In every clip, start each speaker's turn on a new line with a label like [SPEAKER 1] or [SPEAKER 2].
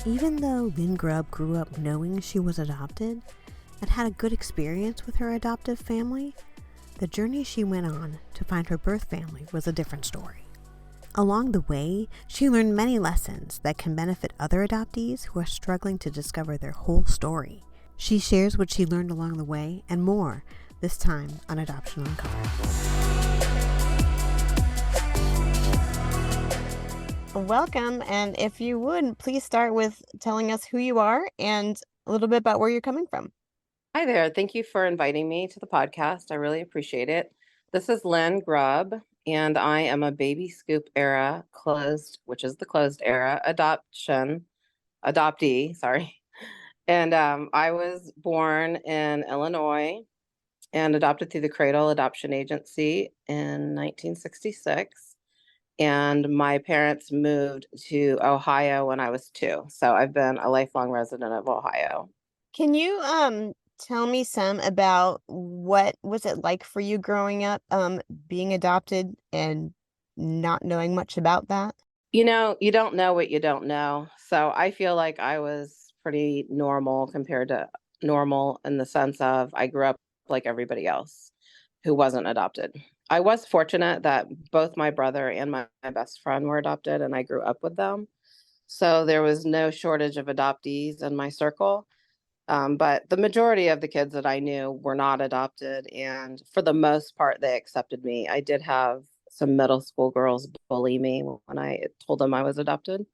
[SPEAKER 1] Even though Lynn Grubb grew up knowing she was adopted and had a good experience with her adoptive family, the journey she went on to find her birth family was a different story. Along the way, she learned many lessons that can benefit other adoptees who are struggling to discover their whole story. She shares what she learned along the way and more, this time on Adoption Uncovered. Welcome, and if you would, please start with telling us who you are and a little bit about where you're coming from.
[SPEAKER 2] Hi there. Thank you for inviting me to the podcast. I really appreciate it. This is Lynn Grubb, and I am a baby scoop era which is the closed era adoptee, sorry. And I was born in Illinois and adopted through the Cradle Adoption Agency in 1966. And my parents moved to Ohio when I was 2. So I've been a lifelong resident of Ohio.
[SPEAKER 1] Can you tell me some about what was it like for you growing up, being adopted and not knowing much about that?
[SPEAKER 2] You don't know what you don't know. So I feel like I was pretty normal compared to normal in the sense of I grew up like everybody else who wasn't adopted. I was fortunate that both my brother and my best friend were adopted, and I grew up with them. So there was no shortage of adoptees in my circle. But the majority of the kids that I knew were not adopted. And for the most part, they accepted me. I did have some middle school girls bully me when I told them I was adopted.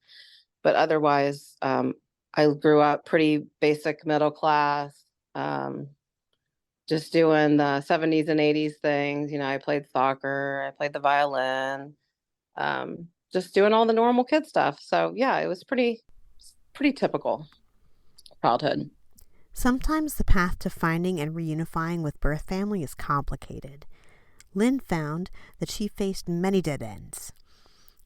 [SPEAKER 2] But otherwise, I grew up pretty basic middle class, just doing the 70s and 80s things. I played soccer, I played the violin, just doing all the normal kid stuff. So yeah, it was pretty typical childhood.
[SPEAKER 1] Sometimes the path to finding and reunifying with birth family is complicated. Lynn found that she faced many dead ends.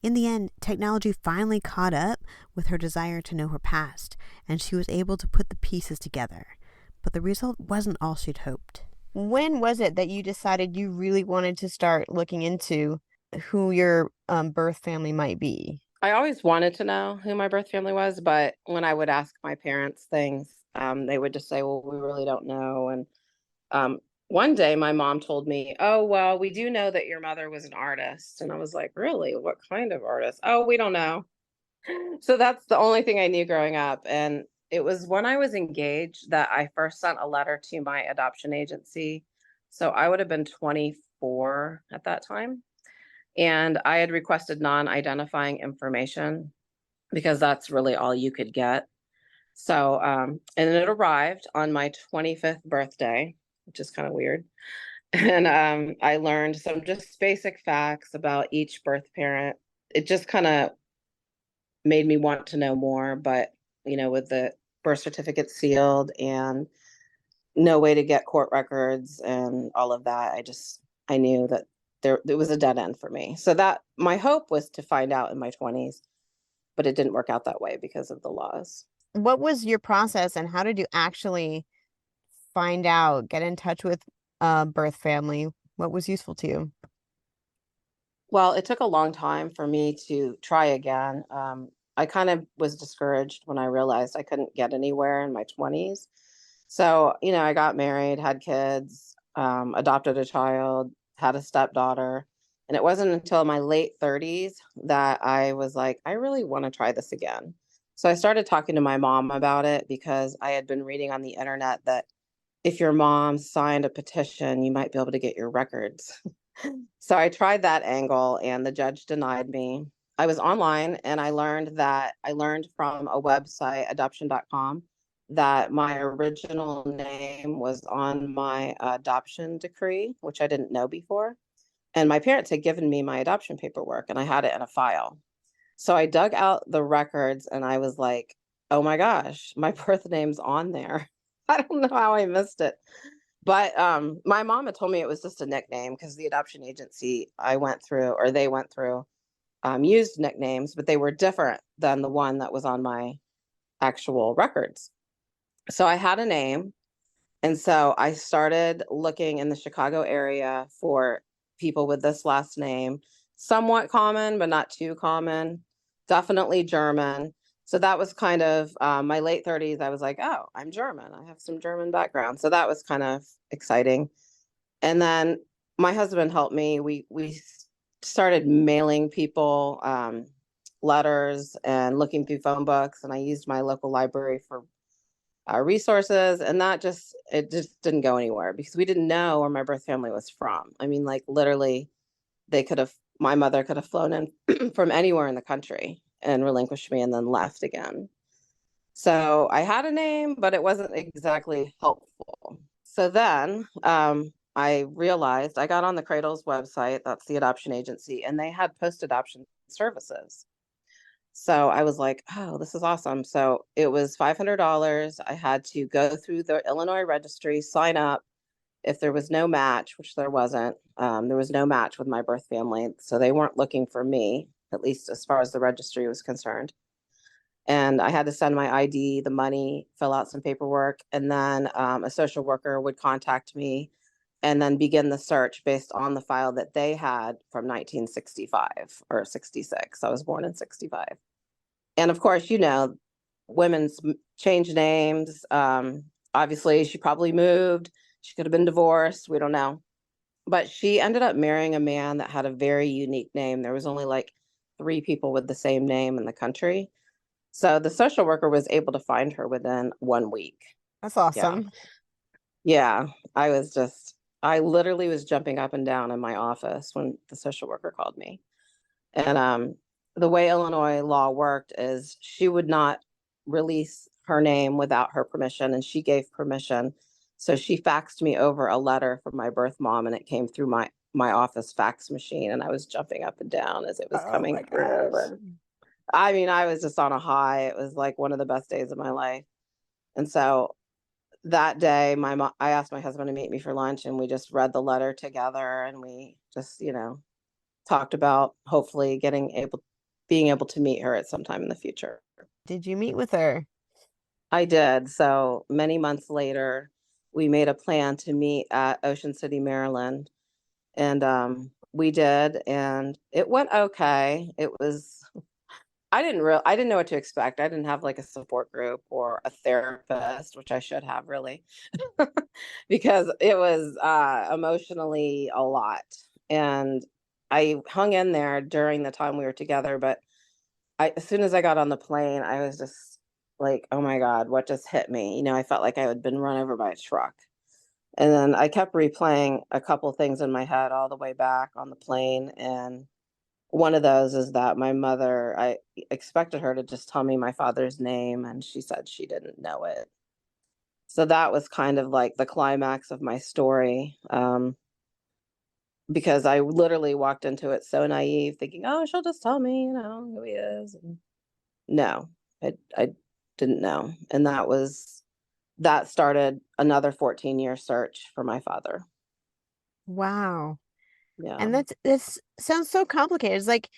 [SPEAKER 1] In the end, technology finally caught up with her desire to know her past, and she was able to put the pieces together. But the result wasn't all she'd hoped. When was it that you decided you really wanted to start looking into who your birth family might be?
[SPEAKER 2] I always wanted to know who my birth family was, but when I would ask my parents things, they would just say, well, we really don't know. And one day my mom told me, oh, well, we do know that your mother was an artist. And I was like, really? What kind of artist? Oh, we don't know. So that's the only thing I knew growing up. And it was when I was engaged that I first sent a letter to my adoption agency. So I would have been 24 at that time. And I had requested non-identifying information because that's really all you could get. So, and it arrived on my 25th birthday, which is kind of weird. And I learned some just basic facts about each birth parent. It just kind of made me want to know more, but with the birth certificate sealed and no way to get court records and all of that, I knew that it was a dead end for me. So that my hope was to find out in my 20s, but it didn't work out that way because of the laws.
[SPEAKER 1] What was your process, and how did you actually find out, get in touch with birth family? What was useful to you?
[SPEAKER 2] Well, it took a long time for me to try again. I kind of was discouraged when I realized I couldn't get anywhere in my 20s. So, I got married, had kids, adopted a child, had a stepdaughter. And it wasn't until my late 30s that I was like, I really want to try this again. So I started talking to my mom about it because I had been reading on the internet that if your mom signed a petition, you might be able to get your records. So I tried that angle and the judge denied me. I was online and I learned from a website, adoption.com, that my original name was on my adoption decree, which I didn't know before. And my parents had given me my adoption paperwork and I had it in a file. So I dug out the records and I was like, oh my gosh, my birth name's on there. I don't know how I missed it. But my mom had told me it was just a nickname because the adoption agency they went through, used nicknames, but they were different than the one that was on my actual records. So I had a name. And so I started looking in the Chicago area for people with this last name, somewhat common, but not too common, definitely German. So that was kind of my late 30s. I was like, oh, I'm German. I have some German background. So that was kind of exciting. And then my husband helped me. We started mailing people letters and looking through phone books, and I used my local library for resources, and it just didn't go anywhere because we didn't know where my birth family was from. I mean, like literally, they could have my mother could have flown in from anywhere in the country and relinquished me and then left again. So I had a name, but it wasn't exactly helpful. So then I realized I got on the Cradle's website, that's the adoption agency, and they had post adoption services. So I was like, oh, this is awesome. So it was $500. I had to go through the Illinois registry, sign up. If there was no match, which there wasn't, there was no match with my birth family. So they weren't looking for me, at least as far as the registry was concerned. And I had to send my ID, the money, fill out some paperwork, and then a social worker would contact me and then begin the search based on the file that they had from 1965 or 66. I was born in 65. And of course, women's change names. Obviously, she probably moved. She could have been divorced. We don't know. But she ended up marrying a man that had a very unique name. There was only like 3 people with the same name in the country. So the social worker was able to find her within 1 week.
[SPEAKER 1] That's
[SPEAKER 2] Yeah.
[SPEAKER 1] awesome.
[SPEAKER 2] Yeah. I literally was jumping up and down in my office when the social worker called me. And the way Illinois law worked is she would not release her name without her permission, and she gave permission. So she faxed me over a letter from my birth mom, and it came through my office fax machine, and I was jumping up and down as it was
[SPEAKER 1] Oh
[SPEAKER 2] coming
[SPEAKER 1] my
[SPEAKER 2] through.
[SPEAKER 1] gosh.
[SPEAKER 2] And I mean, I was just on a high. It was like one of the best days of my life. And so that day, I asked my husband to meet me for lunch, and we just read the letter together, and we just, talked about hopefully being able to meet her at some time in the future.
[SPEAKER 1] Did you meet with her?
[SPEAKER 2] I did. So many months later, we made a plan to meet at Ocean City, Maryland, and we did, and it went okay. I didn't know what to expect. I didn't have like a support group or a therapist, which I should have really, because it was emotionally a lot. And I hung in there during the time we were together, but as soon as I got on the plane, I was just like, oh my God, what just hit me? I felt like I had been run over by a truck. And then I kept replaying a couple things in my head all the way back on the plane. And one of those is that I expected her to just tell me my father's name, and she said she didn't know it. So that was kind of like the climax of my story, because I literally walked into it so naive, thinking, oh, she'll just tell me, who he is. And no, I didn't know. And that started another 14-year search for my father.
[SPEAKER 1] Wow.
[SPEAKER 2] Yeah.
[SPEAKER 1] And that's sounds so complicated. It's like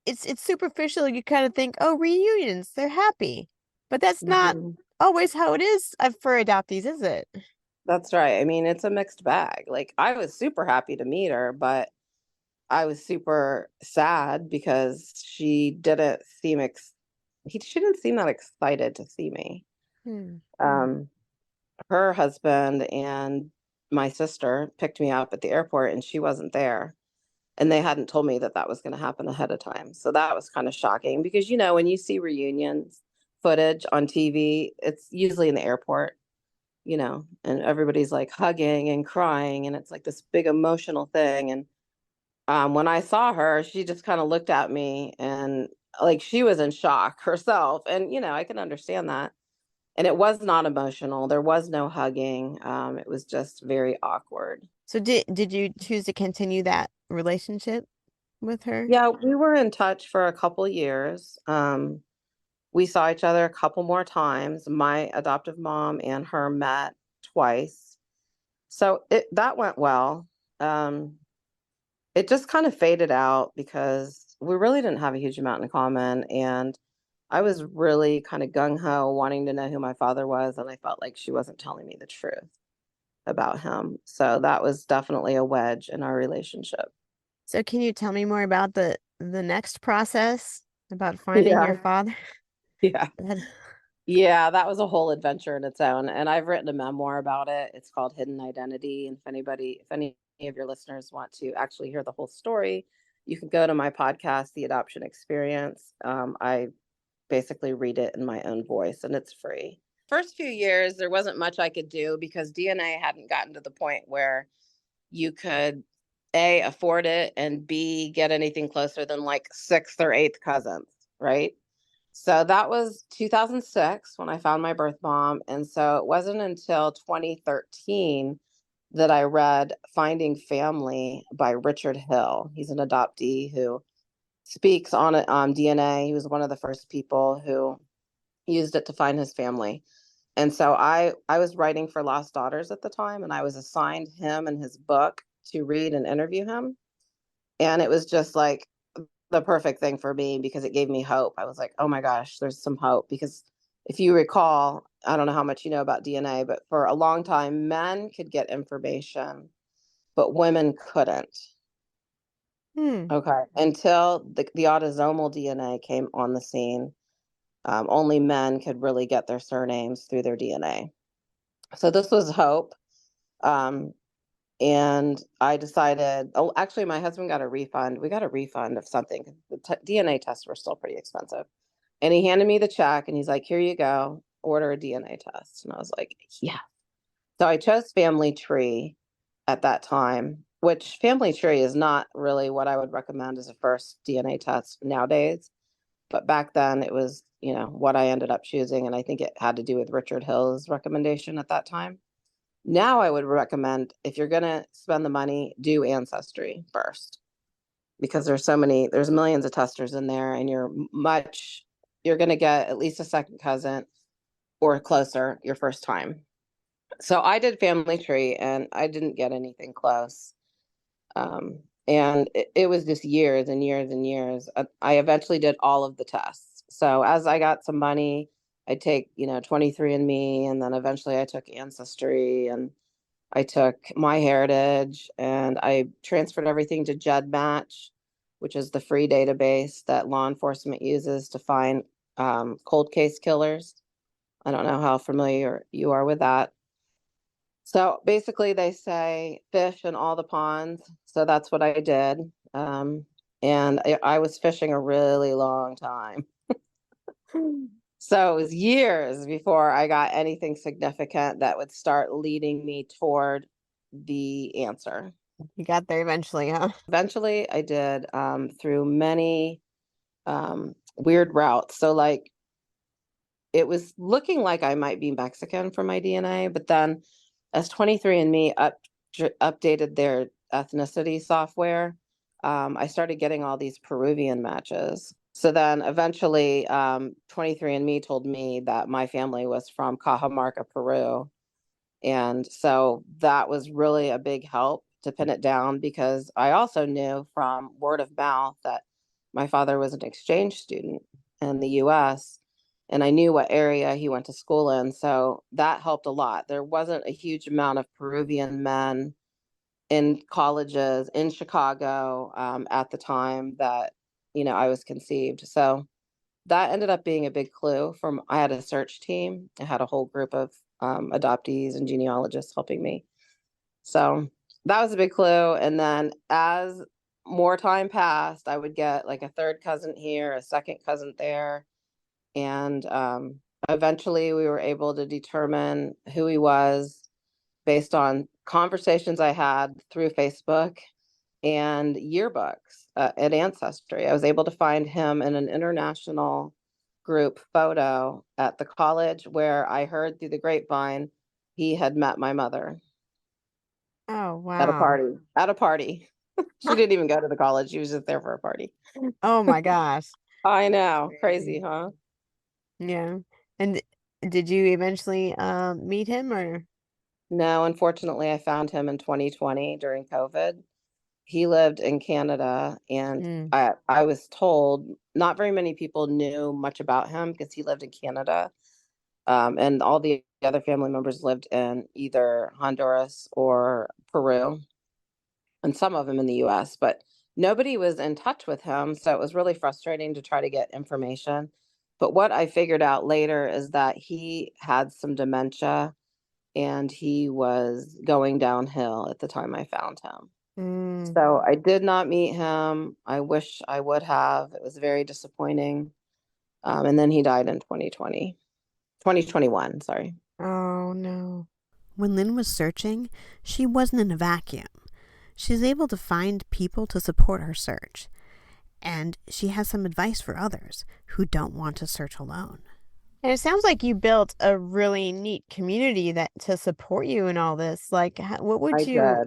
[SPEAKER 1] it's superficial. You kind of think, oh, reunions, they're happy. But that's not
[SPEAKER 2] Mhm.
[SPEAKER 1] always how it is for adoptees, is it?
[SPEAKER 2] That's right. I mean, it's a mixed bag. Like, I was super happy to meet her, but I was super sad because she didn't seem that excited to see me.
[SPEAKER 1] Hmm.
[SPEAKER 2] Um, Her husband and my sister picked me up at the airport, and she wasn't there. And they hadn't told me that that was going to happen ahead of time. So that was kind of shocking because, when you see reunions footage on TV, it's usually in the airport, and everybody's like hugging and crying, and it's like this big emotional thing. And when I saw her, she just kind of looked at me and like she was in shock herself. And, I can understand that. And it was not emotional. There was no hugging. It was just very awkward.
[SPEAKER 1] So did you choose to continue that relationship with her?
[SPEAKER 2] Yeah, we were in touch for a couple years. We saw each other a couple more times. My adoptive mom and her met twice. So that went well. Um, it just kind of faded out because we really didn't have a huge amount in common. And I was really kind of gung ho wanting to know who my father was. And I felt like she wasn't telling me the truth about him. So that was definitely a wedge in our relationship.
[SPEAKER 1] So can you tell me more about the next process about finding your
[SPEAKER 2] Yeah.
[SPEAKER 1] father?
[SPEAKER 2] Yeah.
[SPEAKER 1] That,
[SPEAKER 2] Yeah, that was a whole adventure in its own, and I've written a memoir about it. It's called Hidden Identity, and if any of your listeners want to actually hear the whole story, you can go to my podcast, The Adoption Experience. I basically read it in my own voice, and it's free. First few years, there wasn't much I could do because DNA hadn't gotten to the point where you could A, afford it, and B, get anything closer than like sixth or eighth cousins, right? So that was 2006 when I found my birth mom. And so it wasn't until 2013 that I read Finding Family by Richard Hill. He's an adoptee who speaks on it on DNA. He was one of the first people who used it to find his family. And so I was writing for Lost Daughters at the time, and I was assigned him and his book to read and interview him. And it was just like the perfect thing for me because it gave me hope. I was like, oh my gosh, there's some hope. Because if you recall, I don't know how much you know about DNA, but for a long time, men could get information, but women couldn't.
[SPEAKER 1] hmm.
[SPEAKER 2] Okay. Until the autosomal DNA came on the scene, only men could really get their surnames through their DNA. So this was hope. Um, and I decided, oh, actually, my husband got a refund. We got a refund of something. The DNA tests were still pretty expensive. And he handed me the check and he's like, here you go, order a DNA test. And I was like, yeah. So I chose Family Tree at that time, which Family Tree is not really what I would recommend as a first DNA test nowadays. But back then it was, what I ended up choosing. And I think it had to do with Richard Hill's recommendation at that time. Now I would recommend if you're going to spend the money, do Ancestry first because there's millions of testers in there and you're going to get at least a second cousin or closer your first time. So I did Family Tree and I didn't get anything close. And it was just years and years and years. I eventually did all of the tests. So as I got some money, I take, 23andMe, and then eventually I took Ancestry and I took MyHeritage and I transferred everything to GEDmatch, which is the free database that law enforcement uses to find cold case killers. I don't know how familiar you are with that. So basically, they say fish in all the ponds. So that's what I did. And I was fishing a really long time. So it was years before I got anything significant that would start leading me toward the answer.
[SPEAKER 1] You got there eventually, huh?
[SPEAKER 2] Eventually, I did through many weird routes. So, like, it was looking like I might be Mexican for my DNA, but then as 23andMe updated their ethnicity software, I started getting all these Peruvian matches. So then eventually, 23andMe told me that my family was from Cajamarca, Peru. And so that was really a big help to pin it down because I also knew from word of mouth that my father was an exchange student in the US and I knew what area he went to school in. So that helped a lot. There wasn't a huge amount of Peruvian men in colleges in Chicago at the time that, I was conceived. So that ended up being a big clue from I had a search team. I had a whole group of adoptees and genealogists helping me. So that was a big clue. And then as more time passed, I would get like a third cousin here, a second cousin there. And eventually we were able to determine who he was based on conversations I had through Facebook and yearbooks at Ancestry. I was able to find him in an international group photo at the college where I heard through the grapevine he had met my mother
[SPEAKER 1] Oh,
[SPEAKER 2] at a
[SPEAKER 1] wow.
[SPEAKER 2] party. At a party. She didn't even go to the college. She was just there for a party.
[SPEAKER 1] Oh my gosh.
[SPEAKER 2] I
[SPEAKER 1] That's
[SPEAKER 2] know. Crazy,
[SPEAKER 1] crazy.
[SPEAKER 2] huh?
[SPEAKER 1] Yeah. And did you eventually meet him or?
[SPEAKER 2] No, unfortunately, I found him in 2020 during COVID. He lived in Canada, and
[SPEAKER 1] Mm.
[SPEAKER 2] I was told not very many people knew much about him because he lived in Canada. And all the other family members lived in either Honduras or Peru, and some of them in the US, but nobody was in touch with him. So it was really frustrating to try to get information. But what I figured out later is that he had some dementia and he was going downhill at the time I found him.
[SPEAKER 1] Mm.
[SPEAKER 2] So I did not meet him. I wish I would have. It was very disappointing. And then he died in 2021, sorry.
[SPEAKER 1] Oh, no. When Lynn was searching, she wasn't in a vacuum. She's able to find people to support her search, and she has some advice for others who don't want to search alone. And it sounds like you built a really neat community that to support you in all this. Like,
[SPEAKER 2] I did. I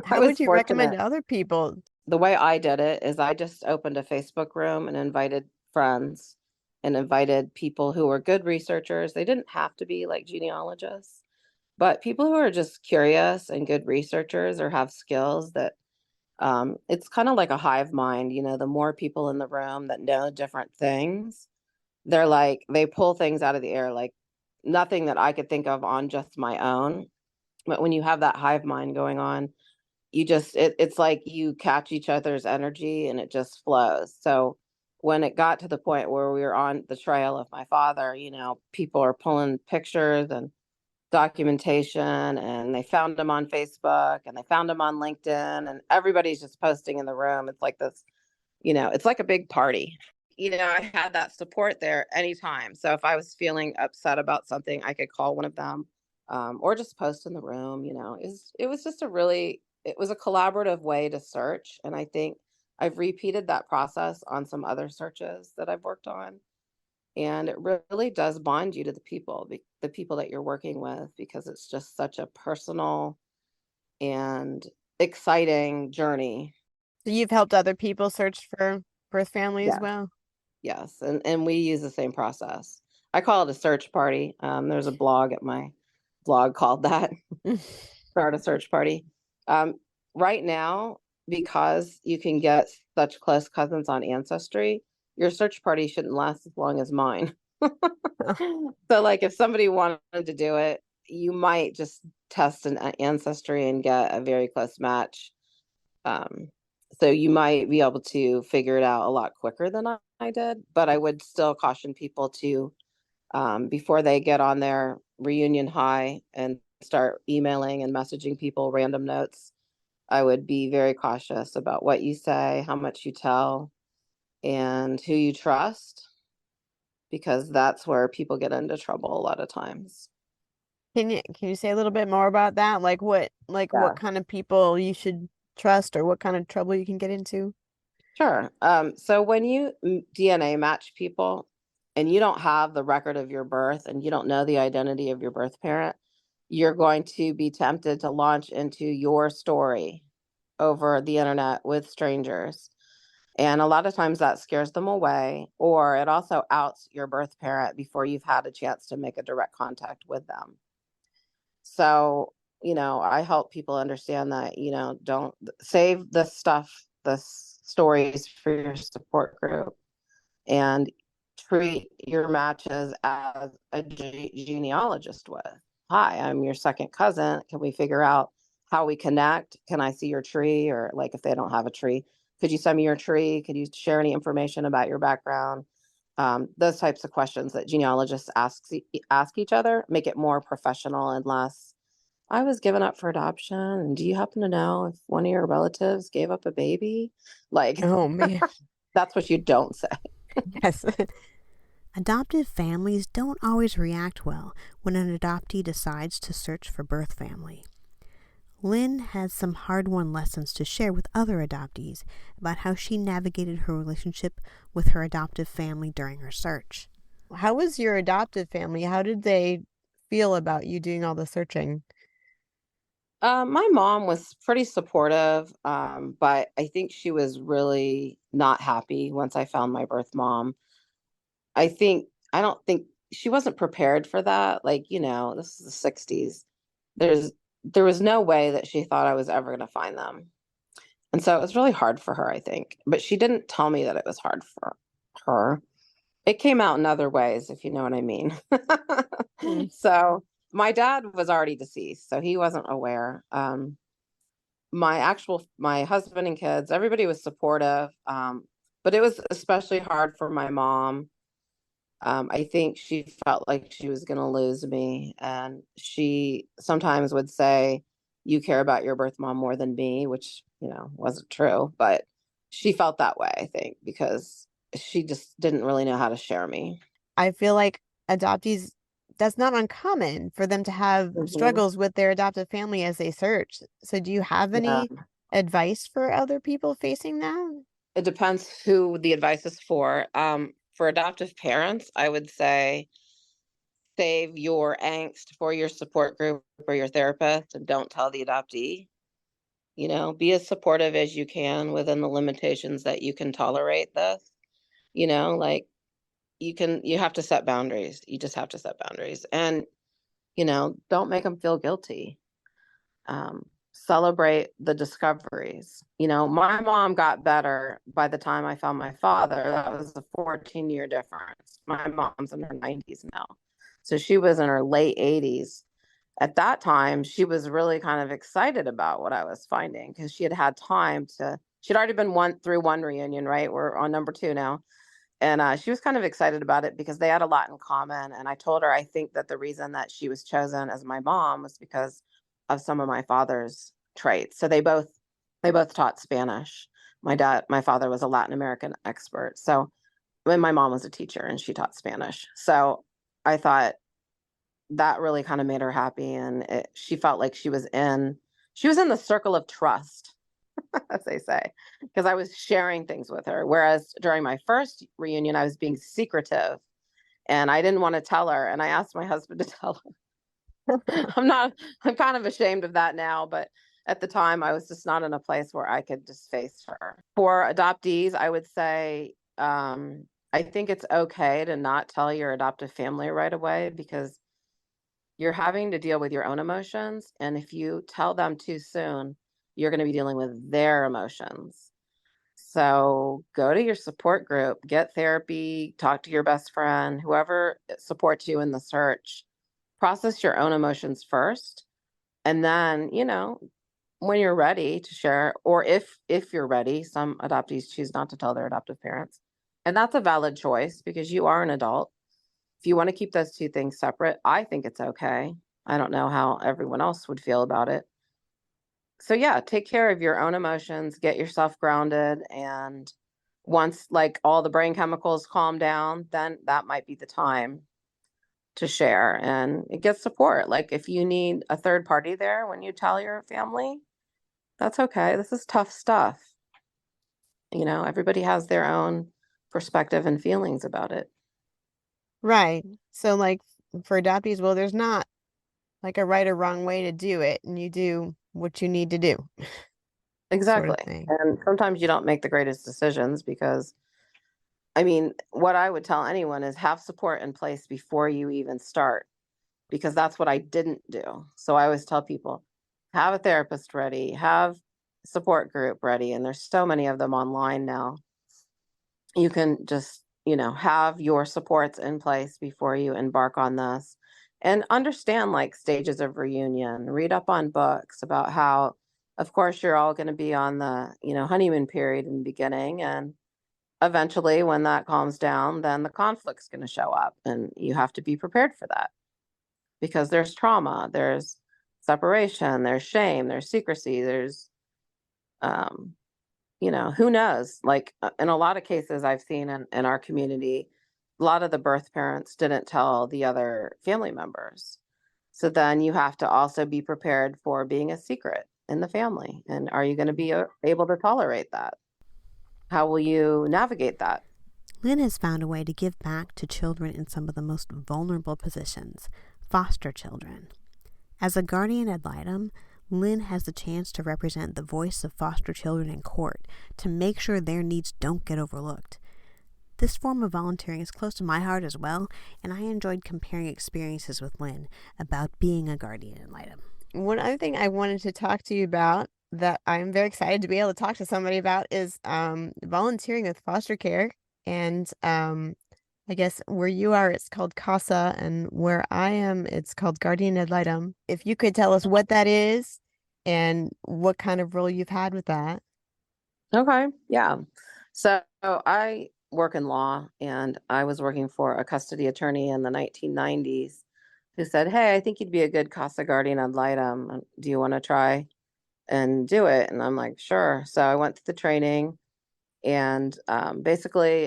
[SPEAKER 1] how would
[SPEAKER 2] was
[SPEAKER 1] you recommend
[SPEAKER 2] fortunate.
[SPEAKER 1] to other people?
[SPEAKER 2] The way I did it is I just opened a Facebook room and invited friends and invited people who were good researchers. They didn't have to be like genealogists, but people who are just curious and good researchers or have skills that it's kind of like a hive mind. The more people in the room that know different things, they're like, they pull things out of the air, like nothing that I could think of on just my own. But when you have that hive mind going on, it's like you catch each other's energy and it just flows. So when it got to the point where we were on the trail of my father, people are pulling pictures and documentation, and they found him on Facebook and they found him on LinkedIn, and everybody's just posting in the room. It's like this, it's like a big party. I had that support there anytime. So if I was feeling upset about something, I could call one of them, or just post in the room. It was just it was a collaborative way to search. And I think I've repeated that process on some other searches that I've worked on. And it really does bond you to the people that you're working with, because it's just such a personal and exciting journey.
[SPEAKER 1] So you've helped other people search for birth family as
[SPEAKER 2] Yeah.
[SPEAKER 1] well?
[SPEAKER 2] Yes, and we use the same process. I call it a search party. There's a blog at my blog called that, Start a Search Party. Um, right now, because you can get such close cousins on Ancestry, your search party shouldn't last as long as mine. So, like, if somebody wanted to do it, you might just test an Ancestry and get a very close match. Um, so you might be able to figure it out a lot quicker than I did, but I would still caution people to, before they get on their reunion high and start emailing and messaging people random notes, I would be very cautious about what you say, how much you tell, and who you trust, because that's where people get into trouble a lot of times.
[SPEAKER 1] Can you say a little bit more about that? Like what
[SPEAKER 2] Yeah.
[SPEAKER 1] kind of people you should trust or what kind of trouble you can get into?
[SPEAKER 2] Sure. So when you DNA match people and you don't have the record of your birth and you don't know the identity of your birth parent, you're going to be tempted to launch into your story over the internet with strangers. And a lot of times that scares them away, or it also outs your birth parent before you've had a chance to make a direct contact with them. So, I help people understand that, don't save the stuff, stories for your support group, and treat your matches as a genealogist would. Hi, I'm your second cousin. Can we figure out how we connect? Can I see your tree? Or, like, if they don't have a tree, could you send me your tree? Could you share any information about your background? Those types of questions that genealogists ask each other make it more professional and less, I was given up for adoption. And do you happen to know if one of your relatives gave up a baby? Like,
[SPEAKER 1] Oh man.
[SPEAKER 2] that's what you don't say.
[SPEAKER 1] Yes. Adoptive families don't always react well when an adoptee decides to search for birth family. Lynn has some hard-won lessons to share with other adoptees about how she navigated her relationship with her adoptive family during her search. How was your adoptive family? How did they feel about you doing all the searching?
[SPEAKER 2] My mom was pretty supportive, but I think she was really not happy once I found my birth mom. I don't think she wasn't prepared for that. Like, this is the 60s. There was no way that she thought I was ever going to find them. And so it was really hard for her, I think. But she didn't tell me that it was hard for her. It came out in other ways, if you know what I mean.
[SPEAKER 1] Mm.
[SPEAKER 2] So my dad was already deceased, so he wasn't aware. My husband and kids, everybody was supportive. But it was especially hard for my mom. I think she felt like she was going to lose me. And she sometimes would say, "You care about your birth mom more than me," which, wasn't true. But she felt that way, I think, because she just didn't really know how to share me.
[SPEAKER 1] I feel like adoptees, that's not uncommon for them to have
[SPEAKER 2] Hmm.
[SPEAKER 1] struggles with their adoptive family as they search. So do you have
[SPEAKER 2] Yeah.
[SPEAKER 1] any advice for other people facing that?
[SPEAKER 2] It depends who the advice is for. For adoptive parents, I would say save your angst for your support group or your therapist and don't tell the adoptee. Be as supportive as you can within the limitations that you can tolerate this. Like you have to set boundaries. You just have to set boundaries. And, don't make them feel guilty. Celebrate the discoveries. My mom got better by the time I found my father. That was a 14-year difference. My mom's in her 90s now. So she was in her late 80s. At that time, she was really kind of excited about what I was finding because she had had time she'd already been through one reunion, right? We're on number two now. And she was kind of excited about it because they had a lot in common. And I told her I think that the reason that she was chosen as my mom was because of some of my father's traits. So they both taught Spanish. My father was a Latin American expert. So when my mom was a teacher and she taught Spanish. So I thought that really kind of made her happy, and she felt like she was in the circle of trust, as they say, because I was sharing things with her. Whereas during my first reunion, I was being secretive and I didn't want to tell her. And I asked my husband to tell her. I'm kind of ashamed of that now, but at the time I was just not in a place where I could just face her. For adoptees, I would say, I think it's okay to not tell your adoptive family right away because you're having to deal with your own emotions. And if you tell them too soon, you're going to be dealing with their emotions. So go to your support group, get therapy, talk to your best friend, whoever supports you in the search. Process your own emotions first. And then, when you're ready to share, or if you're ready, some adoptees choose not to tell their adoptive parents. And that's a valid choice because you are an adult. If you want to keep those two things separate, I think it's okay. I don't know how everyone else would feel about it. So yeah, take care of your own emotions, get yourself grounded, and once like all the brain chemicals calm down, then that might be the time to share and get support. Like if you need a third party there when you tell your family, that's okay. This is tough stuff. Everybody has their own perspective and feelings about it.
[SPEAKER 1] Right. So like for adoptees, well, there's not like a right or wrong way to do it, and you do what you need to do, sort of
[SPEAKER 2] Exactly.
[SPEAKER 1] thing.
[SPEAKER 2] And sometimes you don't make the greatest decisions because, I mean, what I would tell anyone is have support in place before you even start, because that's what I didn't do. So I always tell people, have a therapist ready, have a support group ready. And there's so many of them online now. You can just, have your supports in place before you embark on this and understand like stages of reunion. Read up on books about how, of course, you're all going to be on the, honeymoon period in the beginning. And eventually, when that calms down, then the conflict's going to show up. And you have to be prepared for that because there's trauma, there's separation, there's shame, there's secrecy, there's, um, who knows? Like in a lot of cases I've seen in our community, a lot of the birth parents didn't tell the other family members. So then you have to also be prepared for being a secret in the family. And are you going to be able to tolerate that? How will you navigate that?
[SPEAKER 1] Lynn has found a way to give back to children in some of the most vulnerable positions, foster children. As a guardian ad litem, Lynn has the chance to represent the voice of foster children in court to make sure their needs don't get overlooked. This form of volunteering is close to my heart as well, and I enjoyed comparing experiences with Lynn about being a guardian ad litem. One other thing I wanted to talk to you about that I'm very excited to be able to talk to somebody about is volunteering with foster care. And I guess where you are, it's called CASA, and where I am, it's called Guardian Ad Litem. If you could tell us what that is and what kind of role you've had with that.
[SPEAKER 2] Okay. Yeah. So I work in law, and I was working for a custody attorney in the 1990s who said, "Hey, I think you'd be a good CASA guardian ad litem. Do you want to try and do it?" And I'm like, "Sure." So I went to the training, and basically,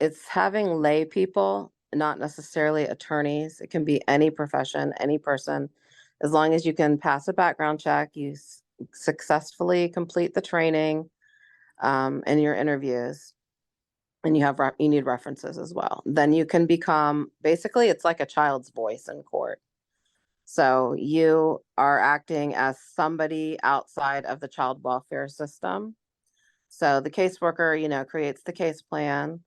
[SPEAKER 2] it's having lay people, not necessarily attorneys. It can be any profession, any person, as long as you can pass a background check, successfully complete the training, and your interviews, and you need references as well. Then you can become, basically it's like a child's voice in court. So you are acting as somebody outside of the child welfare system. So the caseworker, creates the case plan,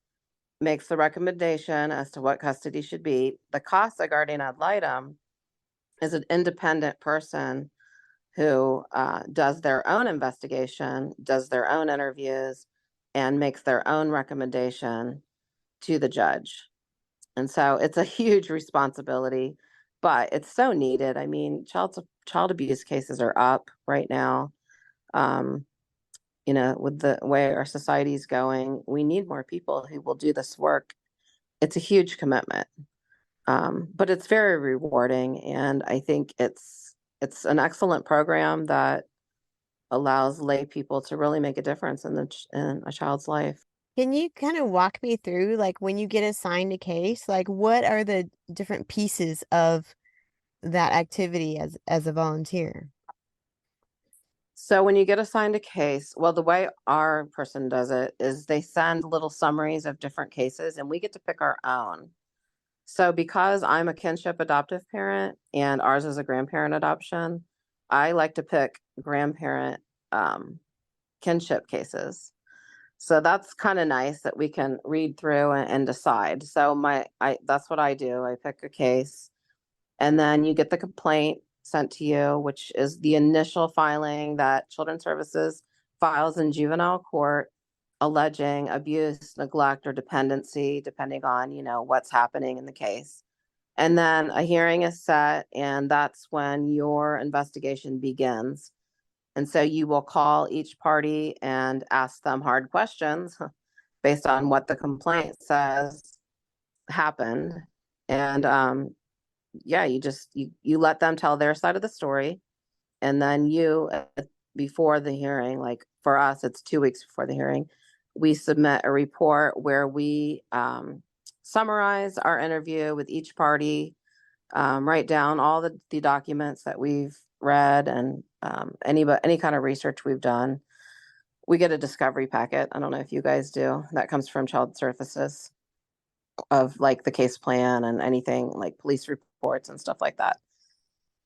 [SPEAKER 2] makes the recommendation as to what custody should be. The CASA guardian ad litem is an independent person who does their own investigation, does their own interviews, and makes their own recommendation to the judge. And so it's a huge responsibility, but it's so needed. I mean, child abuse cases are up right now. Um, with the way our society is going, we need more people who will do this work. It's a huge commitment, but it's very rewarding, and I think it's an excellent program that allows lay people to really make a difference in a child's life.
[SPEAKER 1] Can you kind of walk me through, like, when you get assigned a case, like, what are the different pieces of that activity as a volunteer?
[SPEAKER 2] So when you get assigned a case, well, the way our person does it is they send little summaries of different cases, and we get to pick our own. So because I'm a kinship adoptive parent and ours is a grandparent adoption, I like to pick grandparent um, kinship cases. So that's kind of nice that we can read through and decide. So that's what I do. I pick a case, and then you get the complaint sent to you, which is the initial filing that Children's Services files in juvenile court, alleging abuse, neglect, or dependency, depending on, what's happening in the case. And then a hearing is set, and that's when your investigation begins. And so you will call each party and ask them hard questions based on what the complaint says happened. And yeah, you let them tell their side of the story. And then before the hearing, like for us, it's 2 weeks before the hearing, we submit a report where we summarize our interview with each party, write down all the documents that we've read, and any kind of research we've done. We get a discovery packet. I don't know if you guys do. That comes from Child Services, of like the case plan and anything like police reports and stuff like that.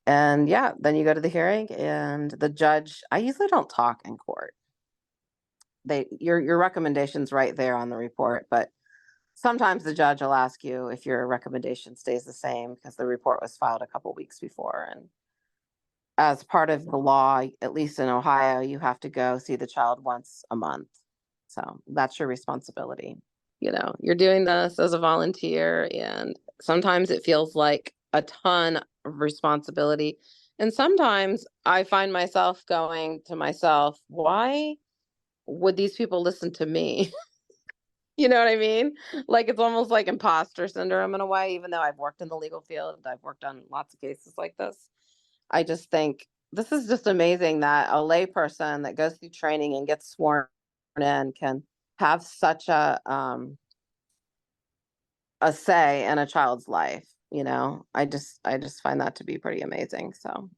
[SPEAKER 2] And yeah, then you go to the hearing, and the judge, I usually don't talk in court. Your recommendation's right there on the report, but sometimes the judge will ask you if your recommendation stays the same because the report was filed a couple weeks before. And as part of the law, at least in Ohio, you have to go see the child once a month. So that's your responsibility. You're doing this as a volunteer, and sometimes it feels like a ton of responsibility. And sometimes I find myself going to myself, why would these people listen to me? You know what I mean? Like, it's almost like imposter syndrome in a way, even though I've worked in the legal field, I've worked on lots of cases like this. I just think this is just amazing that a layperson that goes through training and gets sworn in can have such a say in a child's life. I just find that to be pretty amazing. So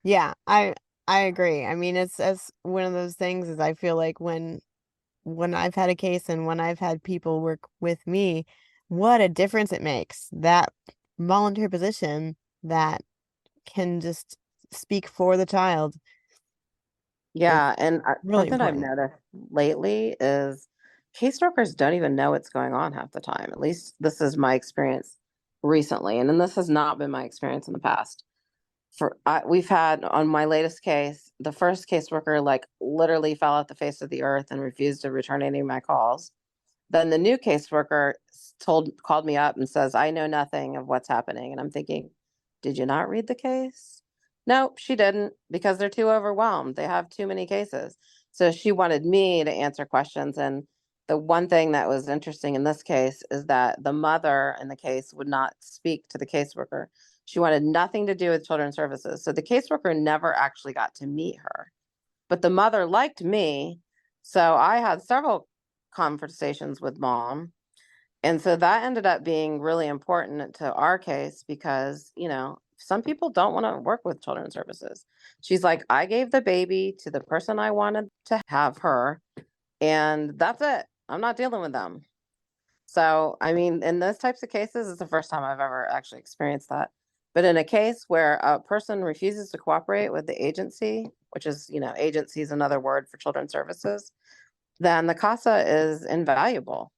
[SPEAKER 1] Yeah, I agree. I mean, it's one of those things is I feel like when I've had a case and when I've had people work with me, what a difference it makes. That volunteer position that can just speak for the child is
[SPEAKER 2] yeah, and
[SPEAKER 1] really
[SPEAKER 2] something I've
[SPEAKER 1] important.
[SPEAKER 2] noticed lately is caseworkers don't even know what's going on half the time. At least this is my experience recently, and then this has not been my experience in the past. We've had, on my latest case, the first caseworker like literally fell off the face of the earth and refused to return any of my calls. Then the new caseworker called me up and says, "I know nothing of what's happening." And I'm thinking, "Did you not read the case?" Nope, she didn't, because they're too overwhelmed. They have too many cases. So she wanted me to answer questions, and the one thing that was interesting in this case is that the mother in the case would not speak to the caseworker. She wanted nothing to do with children's services. So the caseworker never actually got to meet her. But the mother liked me. So I had several conversations with mom. And so that ended up being really important to our case because, some people don't want to work with children's services. She's like, I gave the baby to the person I wanted to have her, and that's it. I'm not dealing with them. So, I mean, in those types of cases, it's the first time I've ever actually experienced that. But in a case where a person refuses to cooperate with the agency, which is, agency is another word for children's services, then the CASA is invaluable.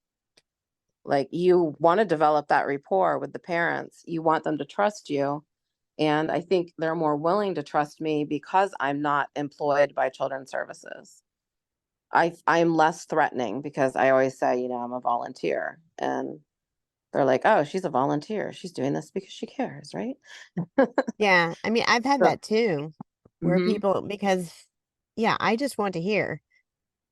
[SPEAKER 2] Like, you want to develop that rapport with the parents. You want them to trust you. And I think they're more willing to trust me because I'm not employed by children's services. I'm less threatening because I always say, I'm a volunteer. And they're like, oh, she's a volunteer. She's doing this because she cares, right?
[SPEAKER 1] Yeah. I mean, I've had
[SPEAKER 2] So,
[SPEAKER 1] that too, where
[SPEAKER 2] hmm
[SPEAKER 1] people, because yeah, I just want to hear.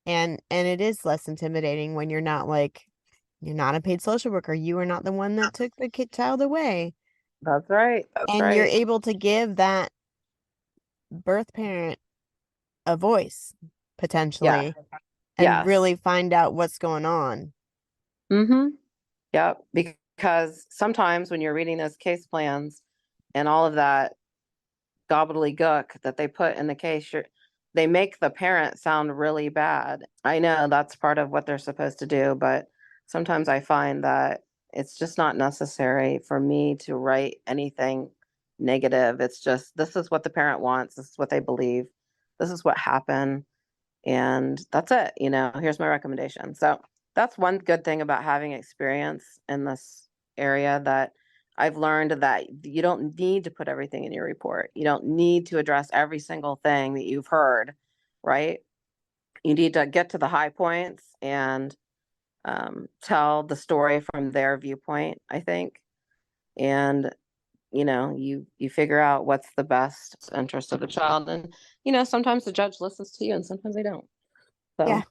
[SPEAKER 1] And it is less intimidating when you're not a paid social worker. You are not the one that took the child away.
[SPEAKER 2] that's right. That's
[SPEAKER 1] And you're
[SPEAKER 2] right.
[SPEAKER 1] able to give that birth parent a voice
[SPEAKER 2] Yeah.
[SPEAKER 1] potentially and
[SPEAKER 2] Yes.
[SPEAKER 1] really find out what's going on.
[SPEAKER 2] Mm-hmm. Yep. Because sometimes when you're reading those case plans and all of that gobbledygook that they put in the case, they make the parent sound really bad. I know that's part of what they're supposed to do, but sometimes I find that it's just not necessary for me to write anything negative. It's just, this is what the parent wants, this is what they believe, this is what happened, and that's it. Here's my recommendation. So that's one good thing about having experience in this area, that I've learned that you don't need to put everything in your report. You don't need to address every single thing that you've heard, right? You need to get to the high points and tell the story from their viewpoint, I think. And you figure out what's the best interest of the child. And sometimes the judge listens to you and sometimes they don't.
[SPEAKER 1] Yeah.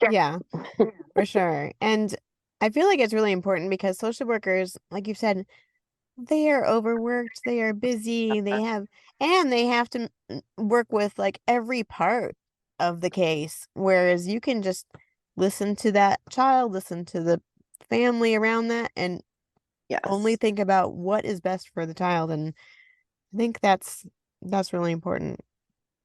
[SPEAKER 2] So
[SPEAKER 1] Yeah, for sure. And I feel like it's really important because social workers, like you've said, they are overworked, they are busy, they have to work with like every part of the case, whereas you can just listen to that child, listen to the family around that, and only
[SPEAKER 2] yes.
[SPEAKER 1] think about what is best for the child. And I think that's really important.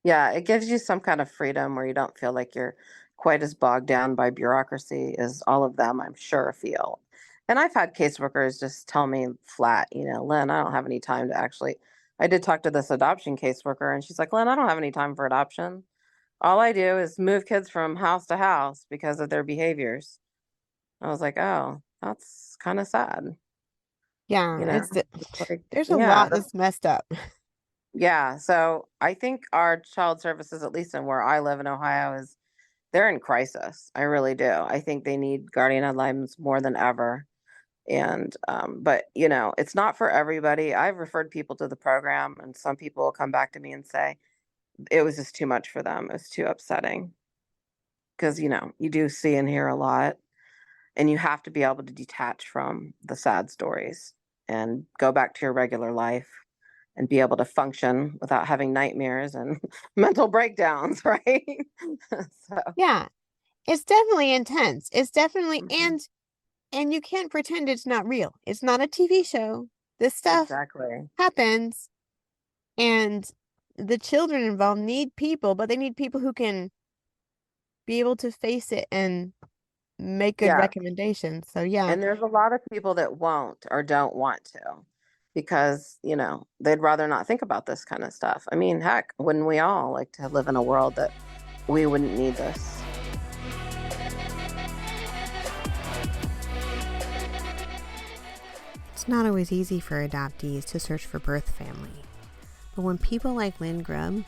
[SPEAKER 2] Yeah, it gives you some kind of freedom where you don't feel like you're quite as bogged down by bureaucracy as all of them, I'm sure, feel. And I've had caseworkers just tell me flat, Lynn, I don't have any time to actually. I did talk to this adoption caseworker, and she's like, Lynn, I don't have any time for adoption. All I do is move kids from house to house because of their behaviors. I was like, oh, that's kind of sad.
[SPEAKER 1] Yeah,
[SPEAKER 2] You know, it's like,
[SPEAKER 1] there's a
[SPEAKER 2] yeah,
[SPEAKER 1] lot that's messed up.
[SPEAKER 2] yeah. So I think our child services, at least in where I live in Ohio, they're in crisis. I really do. I think they need guardian ad litems more than ever. And but it's not for everybody. I've referred people to the program, and some people will come back to me and say it was just too much for them. It was too upsetting because you do see and hear a lot, and you have to be able to detach from the sad stories and go back to your regular life and be able to function without having nightmares and mental breakdowns, right? So,
[SPEAKER 1] Yeah, it's definitely intense. It's definitely
[SPEAKER 2] mhm,
[SPEAKER 1] and you can't pretend it's not real. It's not a TV show. This stuff
[SPEAKER 2] exactly.
[SPEAKER 1] happens, and the children involved need people, but they need people who can be able to face it and make good
[SPEAKER 2] Yeah.
[SPEAKER 1] recommendations. So yeah.
[SPEAKER 2] And there's a lot of people that won't or don't want to because, they'd rather not think about this kind of stuff. I mean, heck, wouldn't we all like to live in a world that we wouldn't need this?
[SPEAKER 1] It's not always easy for adoptees to search for birth family. But when people like Lynn Grubb,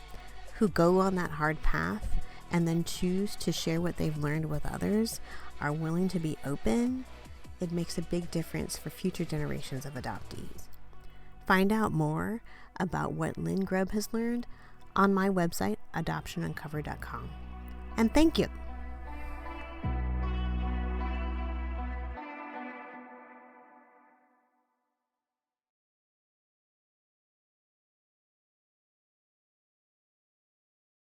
[SPEAKER 1] who go on that hard path and then choose to share what they've learned with others, are willing to be open, it makes a big difference for future generations of adoptees. Find out more about what Lynn Grubb has learned on my website, adoptionuncovered.com. And thank you.